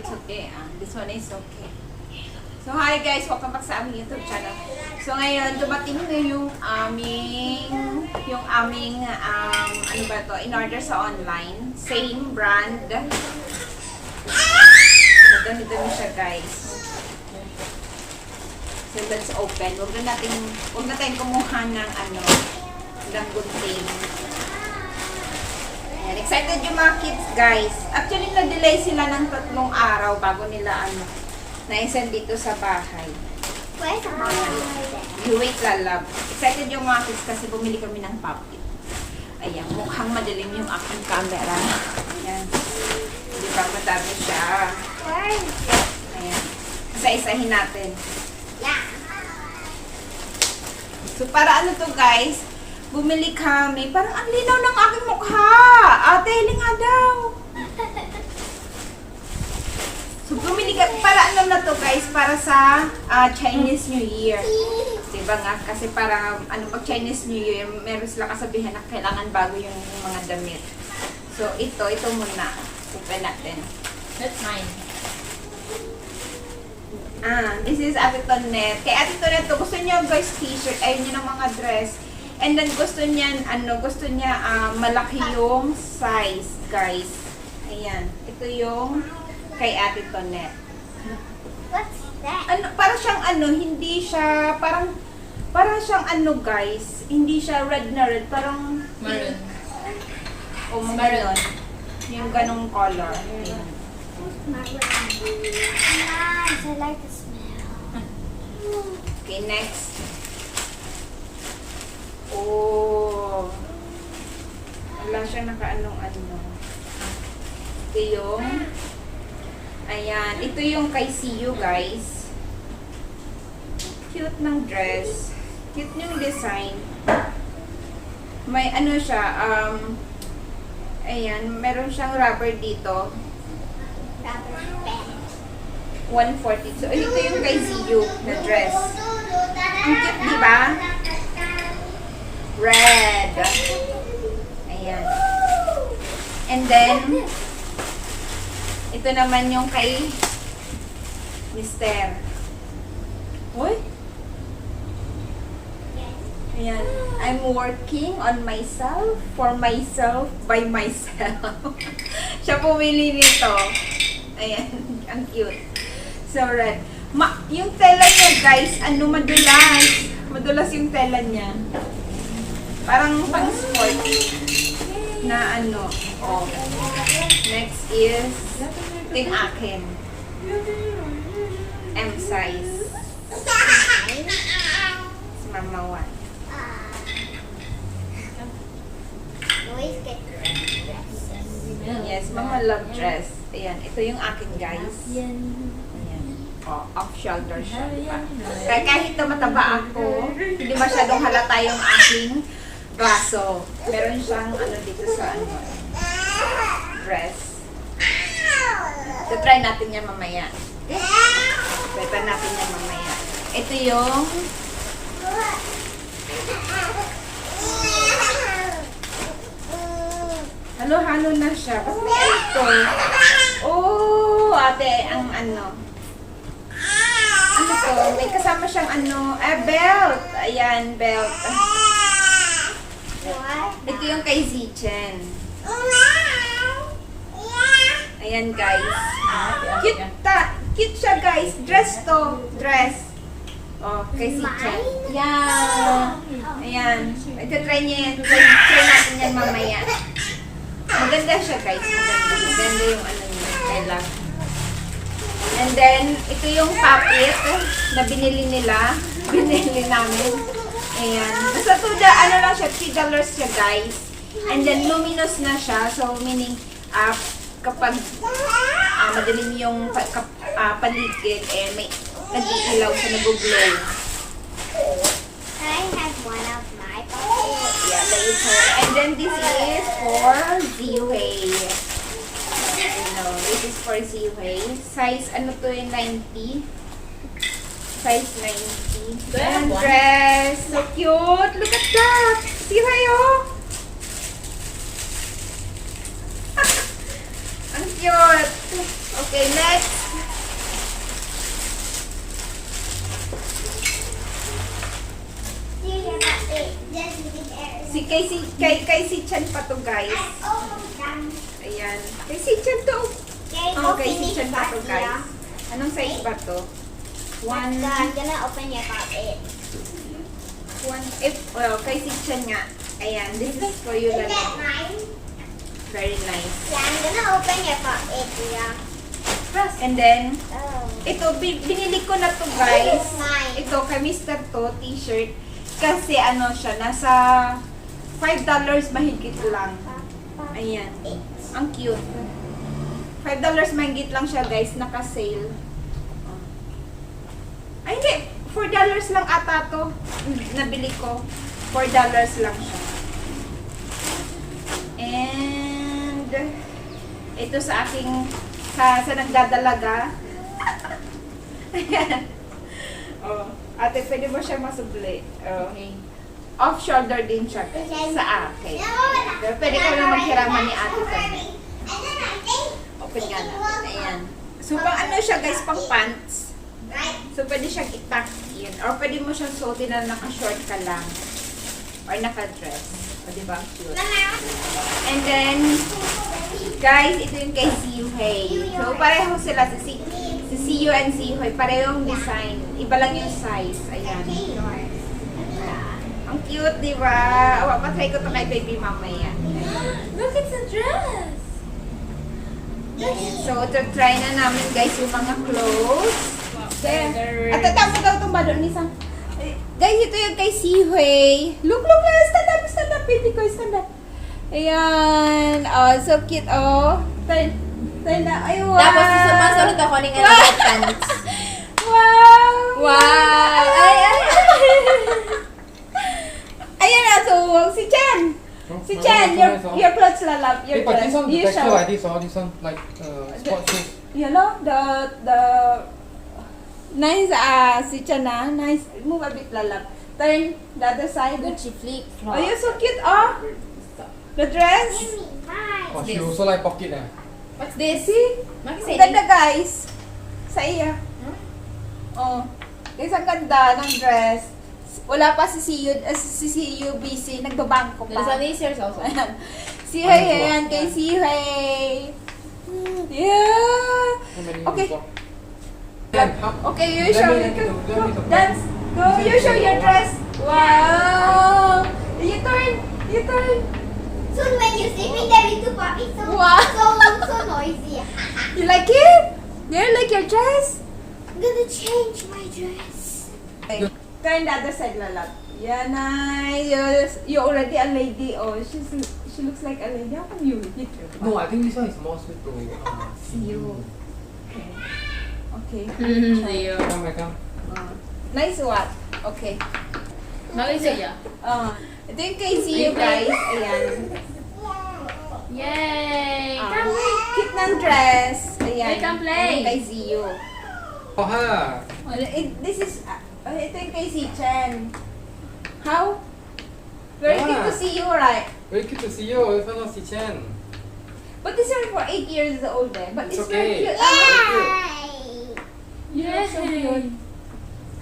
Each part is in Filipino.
it's okay. This one is okay. So, hi guys! Welcome back sa aming YouTube channel. So, ngayon, dumating na yung aming, ano ba to, in-order sa online. Same brand. Madami-dami siya, guys. So, let's open. Huwag na tayong kumuha ng, ng gunting. Ayan, excited yung mga kids, guys. Actually, na-delay sila ng 3 araw bago nila, na-send dito sa bahay. Where's the bahay? You wait, lalab. Excited yung mga kids kasi bumili kami ng puppet. Ayan, mukhang madilim yung aking camera. Ayan. Di ba madami siya? Ayan. Isa-isahin natin. Yeah. So, para ano to, guys? Bumili kami. Parang ang linaw ng aking mukha. Ate, hilinga daw. So, bumili ka, para ano na to, guys, para sa Chinese New Year. Diba nga? Kasi para, pag Chinese New Year, meron sila kasabihan na kailangan bago yung mga damit. So, ito muna. Open natin. That's mine. This is Ate Tonet. Kay Ate Tonet to, gusto niya, guys, t-shirt. Ayun niya ng mga dress. And then, gusto niya, malaki yung size, guys. Ayan. Ito yung kay Ate Tonet. What's that? Para siyang hindi siya, parang siyang guys, hindi siya red na red, parang Maroon. o maroon. Yung ganong color. Ayan. Nice. I like the smell. Okay, next. Oh. Wala siya naka-ano. Ito yung ayan. Ito yung kay CU, guys. Cute ng dress. Cute yung design. May siya, ayan, meron siyang rubber dito. Rubber band. 140. So, ito yung kay CU na dress. Ang cute, di ba? Red. Ayan. And then, ito naman yung kay Mister. Uy! Ayan. I'm working on myself, for myself, by myself. Siya pumili nito. Ayan. Ang cute. So, red. Yung tela niya, guys, madulas. Madulas yung tela niya. Parang pang-sport na oh. Next is ito yung akin. M size. Si Mama 1. Always get dresses. Yes, Mama love dress. Ayan, ito yung akin, guys. Ayan. Oh, off-shoulder siya, diba? Kaya kahit na mataba ako, hindi masyadong halata yung aking braso. Meron siyang dito sa dress. So, try natin yan mamaya. Try natin yan mamaya. Ito yung halo-halo na siya. Basta ito. Oh, ate, ang to? May kasama siyang belt. Ayan, belt. Ito yung kay Zichen. Ayan, guys. Cute siya, guys. Dress to. Dress. Oh, kay Zichen. Yeah. Ayan. Ito, try niya yan. Try natin yan mamaya. Maganda siya, guys. Maganda yung niya. Tela. And then, ito yung puppet na binili nila. Binili namin. Ayan. Basta lang siya, $3 siya, guys. And then, luminous na siya. So, meaning, kapag madilim yung paligid, may nag-iilaw siya, nag-glow. I have one of my puppets. Yeah, that is her. And then, this is for Ziwei. This is for Ziwei. Size, to yung 90. Size 90. And dress. So cute. Look at that. Ziwei, oh. Ang cute. Okay, next. Kay si Chan pa to, guys. Ayan. Kay si Chan to. Oh, kay si Chan pa to, guys. Anong size ba to? I'm gonna open your pocket. Kay si Chan nga. Ayan, this is for you, Is that Lala. mine? Very nice. Yeah, I'm gonna open your pocket, yeah. And then, Oh. ito, binili ko na to, guys. This is mine. Ito, kay Mr. To, t-shirt. Kasi ano siya, nasa $5 mahigit lang. Ayan. Ang cute. $5 mahigit lang siya, guys. Naka-sale. Ay, hindi. $4 lang ata to. Nabili ko. $4 lang siya. And, ito sa aking, sa nagdadalaga. Ayan. Oh, ate, pwede mo siya masubli. Oh. Okay. Off-shoulder din siya sa akin. Pero pwede ko na maghiraman ni ate kami. Open nga natin. Ayan. So, pang ano siya, guys, pang pants. So, pwede siyang i-tuck in. Or pwede mo siyang suotin na naka-short ka lang. Or naka-dress. O, diba? Cute. And then, guys, ito yung kay Siuhei. So, pareho sila. Si Siu and Siuhei. Parehong design. Iba lang yung size. Ayan. Ang cute, diba? O, patry ko to kay baby mamaya. Look, it's a dress! Ayan. So, try na namin, guys, yung mga clothes. At tatamo daw itong balon ni Sam. Guys, ito yung kay Siuhei. Look, stand up, baby ko, stand up. Ayan. Oh, so cute, oh. Turn na, ay, wow. Tapos, sumasunod ako ng pants. Wow. Wow! Ay! Ayan na, so, si Chen. Si Chen, your clothes, lalab. Your Hey, but this clothes. one, the You texture show. like this, or this one, like sports shoes. You know, the nice, si Chen na, nice. Move a bit, lalab. Turn the other side. Gucci flip Oh, flop. you're so cute, oh. The dress. Oh, she This. also like pocket eh. What's this? See? Makisay Ang ganda, guys. Sa iya. Oh. Guys, ang ganda ng dress. Wala pa si CU busy. Nagbabangko There's pa. a lasers also. Ayan. Si Hei, ayan. Kay si Hei. Yeah. How many Okay. you got? Okay, you show. Let me to Dance. Go, you show your dress. Wow. You turn. Soon when you see me there with two puppies, Wow. so noisy. You like it? You like your dress? I'm gonna change my dress. Okay. Turn the other side, lalab. Yeah, nice. You're already a lady. Oh, she looks like a lady. How come you hit her? No, I think this one is more suited to see you. Okay. See you. Come. Nice what? Okay. Makisay ya? Ito yung kay you guys. Ayan. Yay! Cute ng dress. Ayan. Hey, come play. Ito yung kay you. Oh, ha. This is, ito yung kay si Chen. How? Very cute to see you, right? Very cute to see you. It's not si Chen. But this is for 8 years old eh. But It's it's very okay. cute. Yay! You look so cute.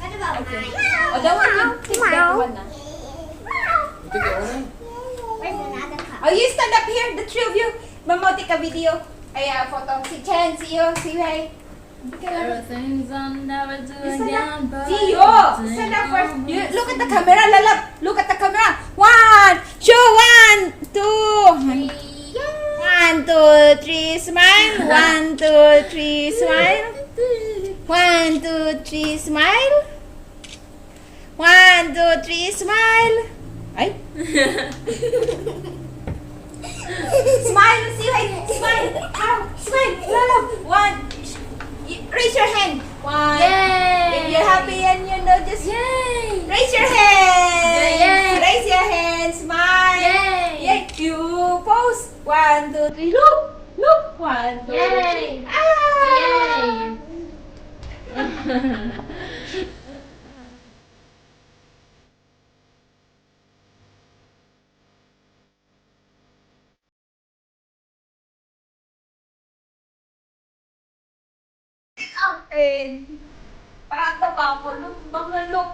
What about mine? Oh, that one, you take that one na. You take that one? Where's another cup? Oh, you stand up here, the three of you. Mama, take a video. Ay, photo. Si Chen, si you, si Wei. Everything's on, never do You stand again, up. but See you. Stand up first. You look at the camera, lalap. Look at the camera. 1, show 1, 2. 1, 2, 3, smile. 1, 2, 3, smile. 1, 2, 3, smile. 1, 2, 3, smile. Ay. Smile, see Wei. Smile. How? Smile. Lalap. 1. Raise your hand. 1. Yay! If you're happy and you know, just Yay! raise your hand. Yay! Raise your hand. Smile. Yay! Yay. You pose. 1, 2, 3. Look. 1, 2, 3. Yay! Ah. Yay! akin. Parang tabako. Mga look.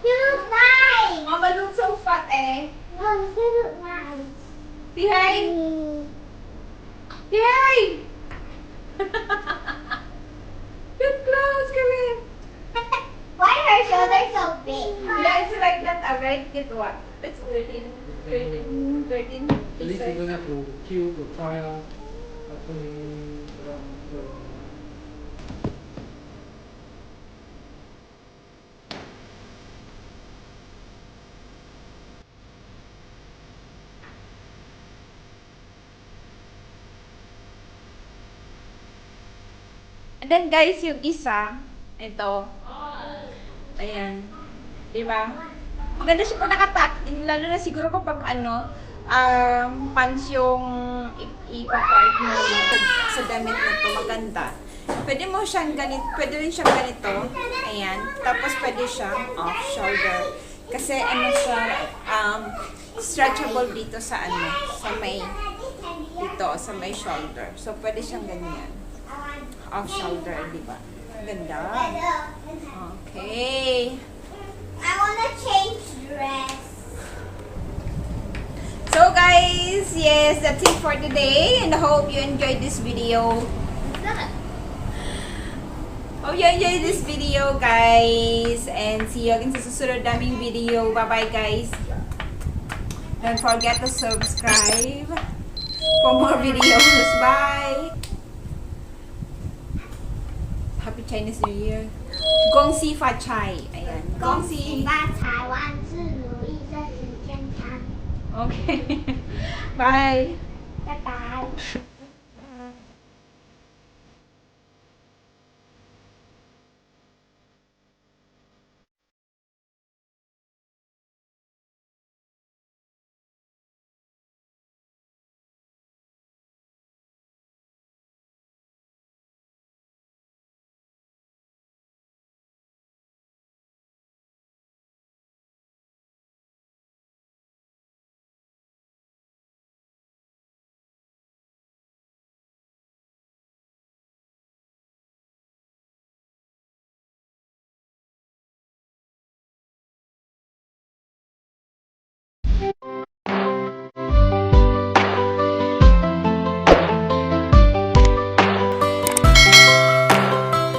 You look nice. Mama look so fat eh. No, you look nice. Tihay! Tihay! Get close, come here. Why are your shoulders so big? Yeah, it's like that, alright? Get what? It's 13. At least you don't have to queue to try actually. And then guys, yung isa, ito. Ayan. Diba? Maganda siya pag nakatuck. Lalo na siguro kapag pants yung ipapart mo sa damit na to. Maganda. Pwede mo siyang ganito. Pwede rin siyang ganito. Ayan. Tapos pwede siyang off shoulder. Kasi siya, stretchable dito sa sa may, dito, sa may shoulder. So, pwede siyang ganyan. Off shoulder, di ba? Ganda. Okay. I wanna change dress. So guys, yes, that's it for today. And I hope you enjoyed this video. Hope you enjoyed this video, guys. And see you again sa susunod naming video. Bye-bye, guys. Don't forget to subscribe for more videos. Bye! Happy Chinese New Year. Gong xi fa chai. Ayan. Gong xi. 发财，万事如意，身体健康。 Okay. Bye. 拜拜。